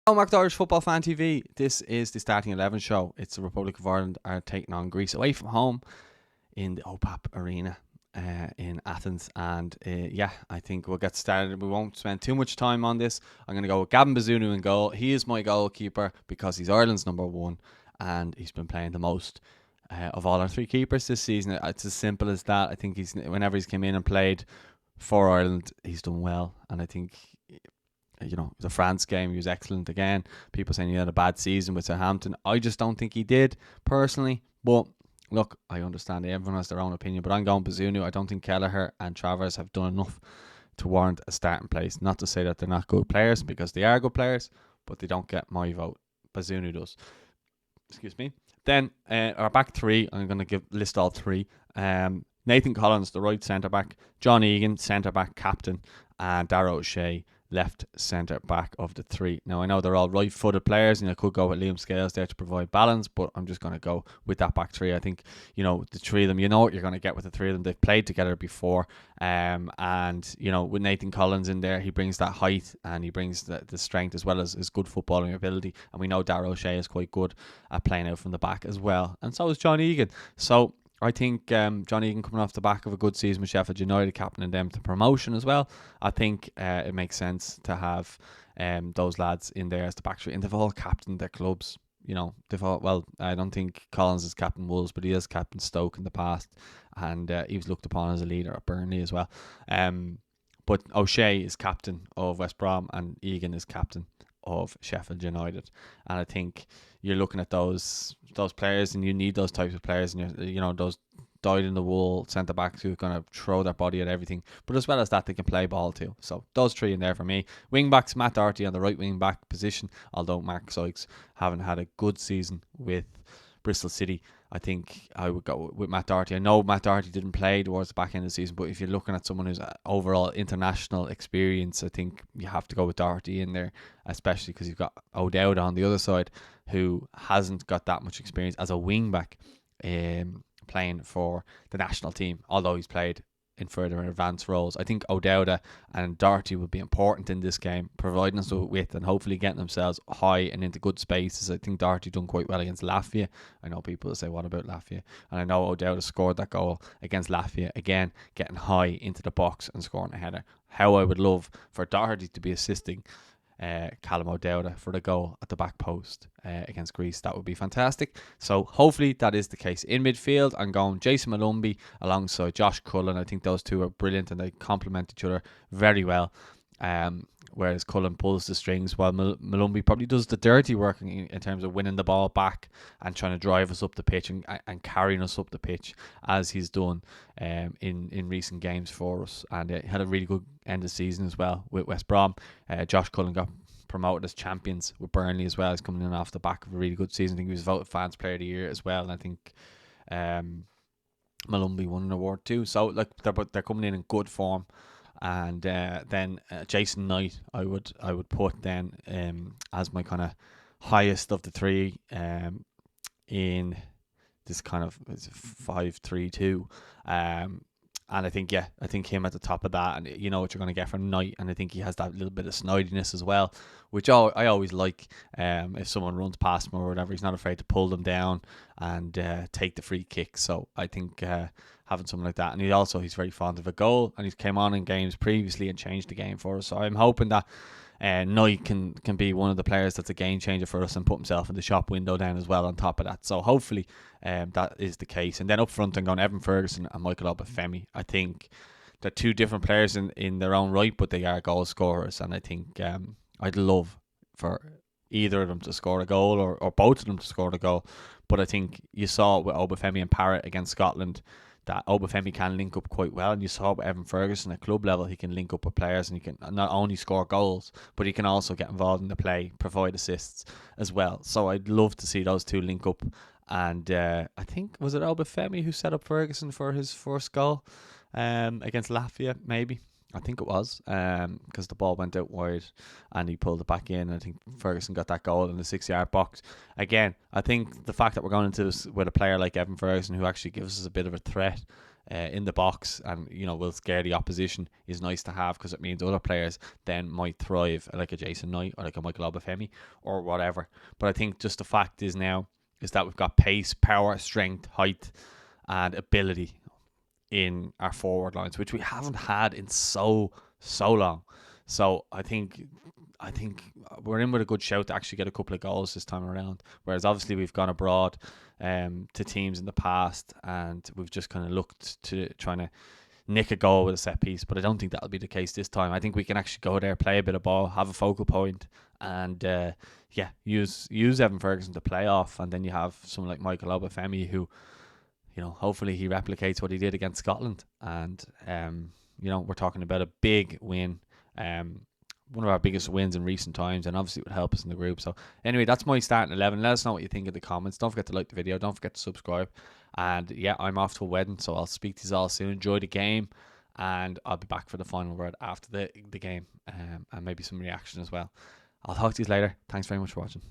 Hello, Mark Irish Football Fan TV. This is the Starting 11 show. It's the Republic of Ireland are taking on Greece away from home in the OPAP Arena in Athens. And I think we'll get started. We won't spend too much time on this. I'm going to go with Gavin Bazunu in goal. He is my goalkeeper because he's Ireland's number one and he's been playing the most of all our three keepers this season. It's as simple as that. I think whenever he's come in and played for Ireland, he's done well. And I think, the France game, he was excellent again. People saying he had a bad season with Southampton. I just don't think he did, personally. But look, I understand everyone has their own opinion, but I'm going Bazunu. I don't think Kelleher and Travers have done enough to warrant a starting place. Not to say that they're not good players, because they are good players, but they don't get my vote. Bazunu does. Excuse me. Then our back three, I'm going to list all three. Nathan Collins, the right centre-back. John Egan, centre-back captain. And Darragh O'Shea, left centre back of the three. Now, I know they're all right-footed players, and I could go with Liam Scales there to provide balance, but I'm just going to go with that back three. I think, the three of them, you know what you're going to get with the three of them. They've played together before, and, with Nathan Collins in there, he brings that height and he brings the strength as well as his good footballing ability, and we know Darragh O'Shea is quite good at playing out from the back as well, and so is John Egan. So I think John Egan coming off the back of a good season with Sheffield United, captaining them to promotion as well. I think it makes sense to have those lads in there as the back three, and they've all captained their clubs. They've all, well, I don't think Collins is captain Wolves, but he has captain Stoke in the past, and he was looked upon as a leader at Burnley as well. But O'Shea is captain of West Brom, and Egan is captain of Sheffield United, and I think you're looking at those players, and you need those types of players, and those dyed-in-the-wool centre backs who are going to throw their body at everything, but as well as that, they can play ball too. So those three in there for me. Wing backs, Matt Doherty on the right wing back position, although Mark Sykes haven't had a good season with Bristol City. I think I would go with Matt Doherty. I know Matt Doherty didn't play towards the back end of the season, but if you're looking at someone who's overall international experience, I think you have to go with Doherty in there, especially because you've got O'Dowd on the other side, who hasn't got that much experience as a wing back playing for the national team, although he's played in further advanced roles. I think O'Dowd and Doherty will be important in this game, providing us with width and hopefully getting themselves high and into good spaces. I think Doherty done quite well against Latvia. I know people will say, what about Latvia? And I know O'Dowd has scored that goal against Latvia, again, getting high into the box and scoring a header. How I would love for Doherty to be assisting Callum O'Dowd for the goal at the back post against Greece. That would be fantastic. So hopefully that is the case. In midfield, I'm going Jason Malumbi alongside Josh Cullen. I think those two are brilliant and they complement each other very well. Whereas Cullen pulls the strings, while Malumbi probably does the dirty work in terms of winning the ball back and trying to drive us up the pitch and carrying us up the pitch, as he's done in recent games for us. And he had a really good end of season as well with West Brom. Josh Cullen got promoted as champions with Burnley as well. He's coming in off the back of a really good season. I think he was voted Fans Player of the Year as well. And I think Malumbi won an award too. So they're coming in good form. And then Jason Knight, I would put then as my kind of highest of the three in this kind of 5-3-2. And I think him at the top of that, and you know what you're going to get from Knight, and I think he has that little bit of snidiness as well, which I always like. If someone runs past him or whatever, he's not afraid to pull them down and take the free kick. So I think having someone like that, and he's very fond of a goal, and he's came on in games previously and changed the game for us. So I'm hoping that Knight can be one of the players that's a game changer for us and put himself in the shop window then as well on top of that. So hopefully that is the case. And then up front, I'm going Evan Ferguson and Michael Obafemi. I think they're two different players in their own right, but they are goal scorers, and I think I'd love for either of them to score a goal or both of them to score a goal. But I think you saw with Obafemi and Parrott against Scotland that Obafemi can link up quite well, and you saw with Evan Ferguson at club level, he can link up with players and he can not only score goals, but he can also get involved in the play, provide assists as well. So I'd love to see those two link up. And I think, was it Obafemi who set up Ferguson for his first goal against Latvia, maybe? I think it was, because the ball went out wide and he pulled it back in. I think Ferguson got that goal in the 6-yard box. Again, I think the fact that we're going into this with a player like Evan Ferguson, who actually gives us a bit of a threat in the box, and will scare the opposition, is nice to have, because it means other players then might thrive, like a Jason Knight or like a Michael Obafemi or whatever. But I think just the fact is that we've got pace, power, strength, height, and ability in our forward lines, which we haven't had in so long. So I think we're in with a good shout to actually get a couple of goals this time around. Whereas obviously we've gone abroad to teams in the past, and we've just kind of looked to trying to nick a goal with a set piece. But I don't think that'll be the case this time. I think we can actually go there, play a bit of ball, have a focal point, and use Evan Ferguson to play off. And then you have someone like Michael Obafemi, who, hopefully he replicates what he did against Scotland. And we're talking about a big win. One of our biggest wins in recent times, and obviously it would help us in the group. So anyway, that's my starting 11. Let us know what you think in the comments. Don't forget to like the video. Don't forget to subscribe. And yeah, I'm off to a wedding, so I'll speak to you all soon. Enjoy the game, and I'll be back for the final word after the game, and maybe some reaction as well. I'll talk to you later. Thanks very much for watching.